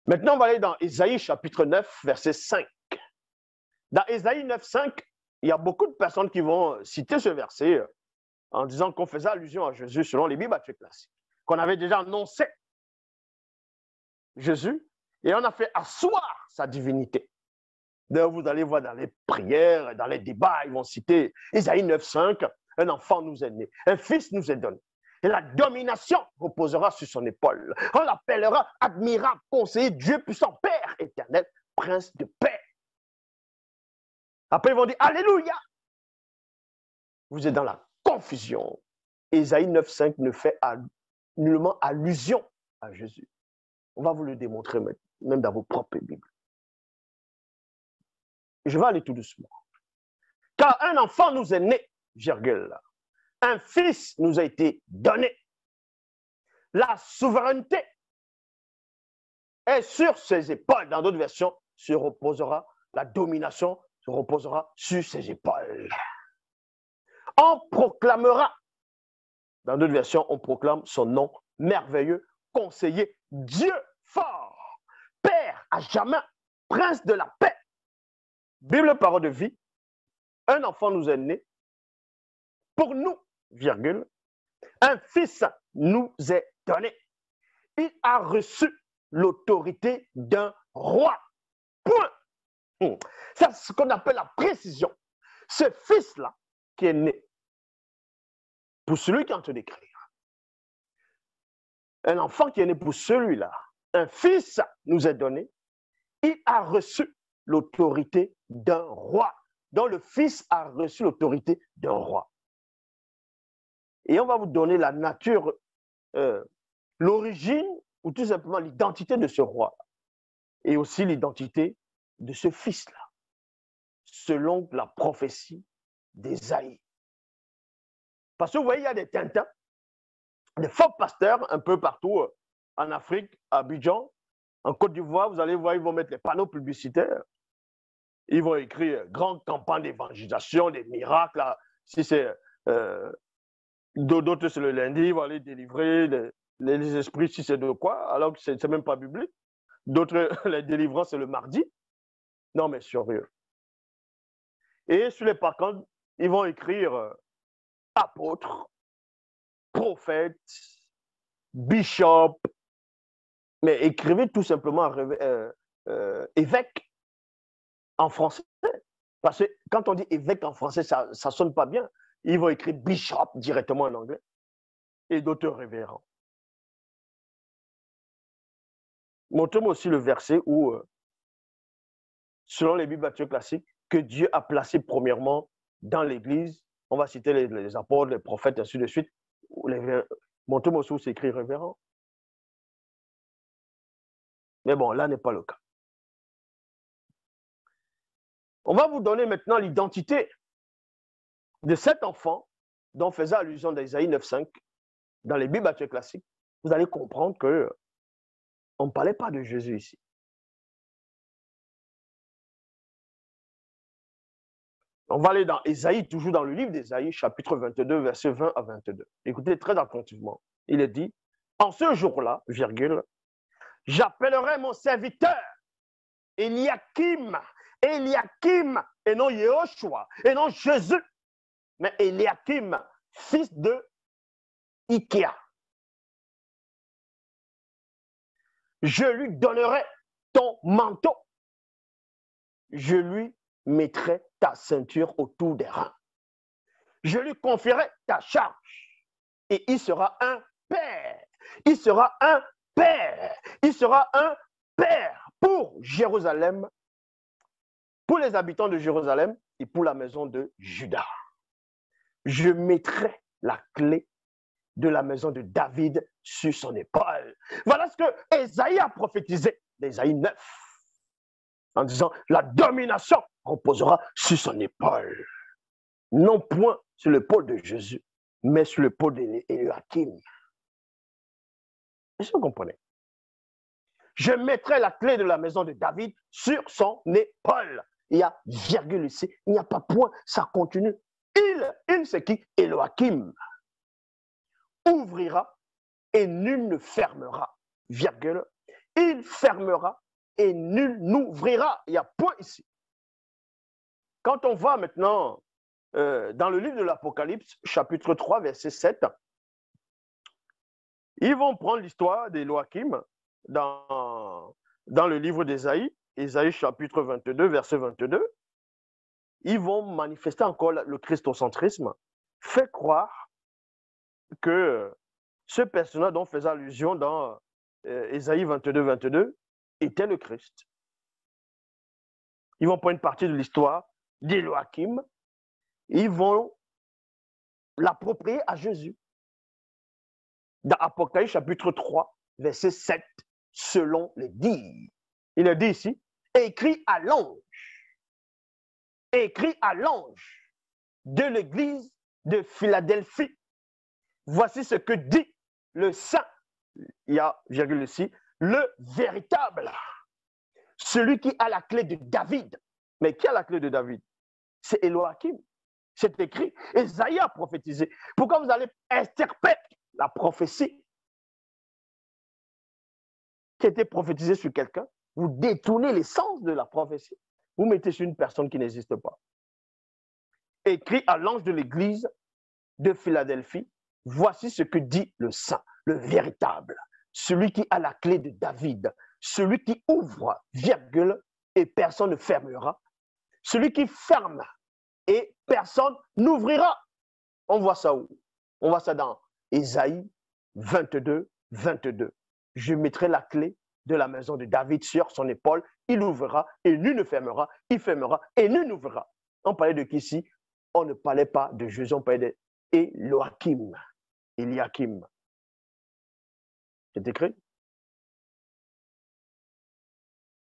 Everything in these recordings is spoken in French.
Maintenant, on va aller dans Ésaïe chapitre 9, verset 5. Dans Ésaïe 9, 5, il y a beaucoup de personnes qui vont citer ce verset en disant qu'on faisait allusion à Jésus selon les Bibles classiques, qu'on avait déjà annoncé Jésus et on a fait asseoir sa divinité. D'ailleurs, vous allez voir dans les prières, dans les débats, ils vont citer Ésaïe 9, 5, un enfant nous est né, un fils nous est donné. Et la domination reposera sur son épaule. On l'appellera admirable, conseiller, Dieu puissant, Père éternel, prince de paix. Après, ils vont dire Alléluia. Vous êtes dans la confusion. Ésaïe 9, 5 ne fait nullement allusion à Jésus. On va vous le démontrer même dans vos propres Bibles. Je vais aller tout doucement. Car un enfant nous est né, virgule. Un fils nous a été donné. La souveraineté est sur ses épaules. Dans d'autres versions, se reposera, la domination se reposera sur ses épaules. On proclamera, dans d'autres versions, on proclame son nom merveilleux, conseiller, Dieu fort, Père à jamais, prince de la paix. Bible, parole de vie, un enfant nous est né, pour nous, virgule, un fils nous est donné. Il a reçu l'autorité d'un roi. Point. C'est ce qu'on appelle la précision. Ce fils-là qui est né, pour celui qui est en train d'écrire, un enfant qui est né pour celui-là, un fils nous est donné, il a reçu l'autorité d'un roi. Donc le fils a reçu l'autorité d'un roi. Et on va vous donner la nature, l'origine ou tout simplement l'identité de ce roi et aussi l'identité de ce fils-là, selon la prophétie d'Ésaïe. Parce que vous voyez, il y a des tintins, des faux pasteurs un peu partout en Afrique, à Abidjan, en Côte d'Ivoire, vous allez voir, ils vont mettre les panneaux publicitaires. Ils vont écrire grande campagne d'évangélisation, des miracles. Là, si c'est d'autres, c'est le lundi, ils vont aller délivrer les esprits, si c'est de quoi, alors que ce n'est même pas biblique. D'autres, les délivrances, c'est le mardi. Non, mais sérieux. Et sur les parcantes, ils vont écrire apôtre, prophète, bishop, mais écrivez tout simplement évêque en français. Parce que quand on dit évêque en français, ça ne sonne pas bien. Ils vont écrire bishop directement en anglais. Et d'autres révérends. Montrez-moi aussi le verset où, selon les Bibles classiques, que Dieu a placé premièrement dans l'Église. On va citer les apôtres, les prophètes, ainsi de suite. Montrez-moi aussi où c'est écrit révérend. Mais bon, là n'est pas le cas. On va vous donner maintenant l'identité de cet enfant dont faisait allusion d'Ésaïe 9,5 dans les Bibles classiques. Vous allez comprendre qu'on ne parlait pas de Jésus ici. On va aller dans Ésaïe, toujours dans le livre d'Ésaïe, chapitre 22, versets 20 à 22. Écoutez très attentivement. Il est dit, en ce jour-là, virgule, j'appellerai mon serviteur Eliakim, et non Yehoshua, et non Jésus, mais Eliakim, fils de Ikea. Je lui donnerai ton manteau. Je lui mettrai ta ceinture autour des reins. Je lui confierai ta charge. Et il sera un père. Il sera un père. Il sera un père pour Jérusalem, pour les habitants de Jérusalem et pour la maison de Juda. Je mettrai la clé de la maison de David sur son épaule. Voilà ce que Ésaïe a prophétisé, d'Ésaïe 9, en disant la domination reposera sur son épaule. Non point sur l'épaule de Jésus, mais sur l'épaule d'Éliakim. Est-ce que vous comprenez? Je mettrai la clé de la maison de David sur son épaule. Il y a virgule ici, il n'y a pas point, ça continue. Il c'est qui? Éliakim ouvrira et nul ne fermera, virgule, il fermera et nul n'ouvrira. Il y a point ici. Quand on va maintenant dans le livre de l'Apocalypse, chapitre 3, verset 7, ils vont prendre l'histoire d'Éloakim dans le livre d'Ésaïe, Ésaïe chapitre 22, verset 22. Ils vont manifester encore le christocentrisme, fait croire que ce personnage dont faisait allusion dans Ésaïe 22, 22 était le Christ. Ils vont prendre une partie de l'histoire d'Éloakim, ils vont l'approprier à Jésus. Dans Apocalypse chapitre 3, verset 7, selon les dires. Il est dit ici, écrit à l'ange de l'église de Philadelphie. Voici ce que dit le saint, il y a virgule ici, le véritable, celui qui a la clé de David. Mais qui a la clé de David? C'est Éloakim. C'est écrit. Ésaïe a prophétisé. Pourquoi vous allez extirper la prophétie qui était prophétisée sur quelqu'un? Vous détournez l'essence de la prophétie. Vous mettez sur une personne qui n'existe pas. Écrit à l'ange de l'église de Philadelphie, voici ce que dit le saint, le véritable, celui qui a la clé de David, celui qui ouvre, virgule, et personne ne fermera, celui qui ferme et personne n'ouvrira. On voit ça où? On voit ça dans Ésaïe 22, 22. Je mettrai la clé de la maison de David sur son épaule, il ouvrira et nul ne fermera, il fermera et nul n'ouvrira. On parlait de qui ici? On ne parlait pas de Jésus, on parlait d'Éloakim. Eliakim. C'est écrit.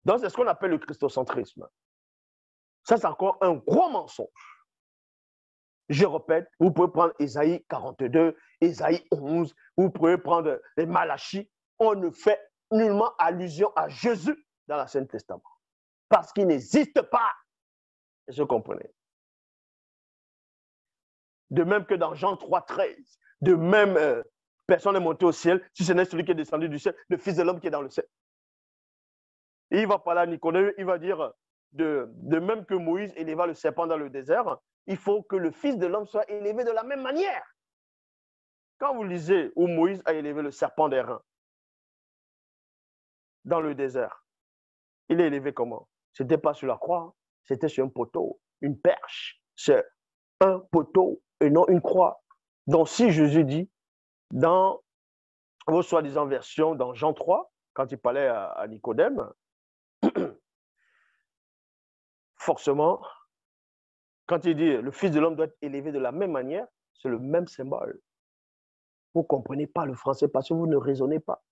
Donc, c'est ce qu'on appelle le christocentrisme. Ça, c'est encore un gros mensonge. Je répète, vous pouvez prendre Ésaïe 42, Ésaïe 11, vous pouvez prendre les Malachie. On ne fait nullement allusion à Jésus dans l'Ancien Testament. Parce qu'il n'existe pas. Je comprenais. De même que dans Jean 3, 13, de même, personne n'est monté au ciel, si ce n'est celui qui est descendu du ciel, le Fils de l'homme qui est dans le ciel. Et il va parler à Nicodème, il va dire, de même que Moïse éleva le serpent dans le désert, il faut que le Fils de l'homme soit élevé de la même manière. Quand vous lisez où Moïse a élevé le serpent d'airain dans le désert, il est élevé comment? Ce n'était pas sur la croix, c'était sur un poteau, une perche. C'est un poteau et non une croix. Donc si Jésus dit, dans vos soi-disant versions, dans Jean 3, quand il parlait à Nicodème, forcément, quand il dit le Fils de l'homme doit être élevé de la même manière, c'est le même symbole. Vous ne comprenez pas le français parce que vous ne raisonnez pas.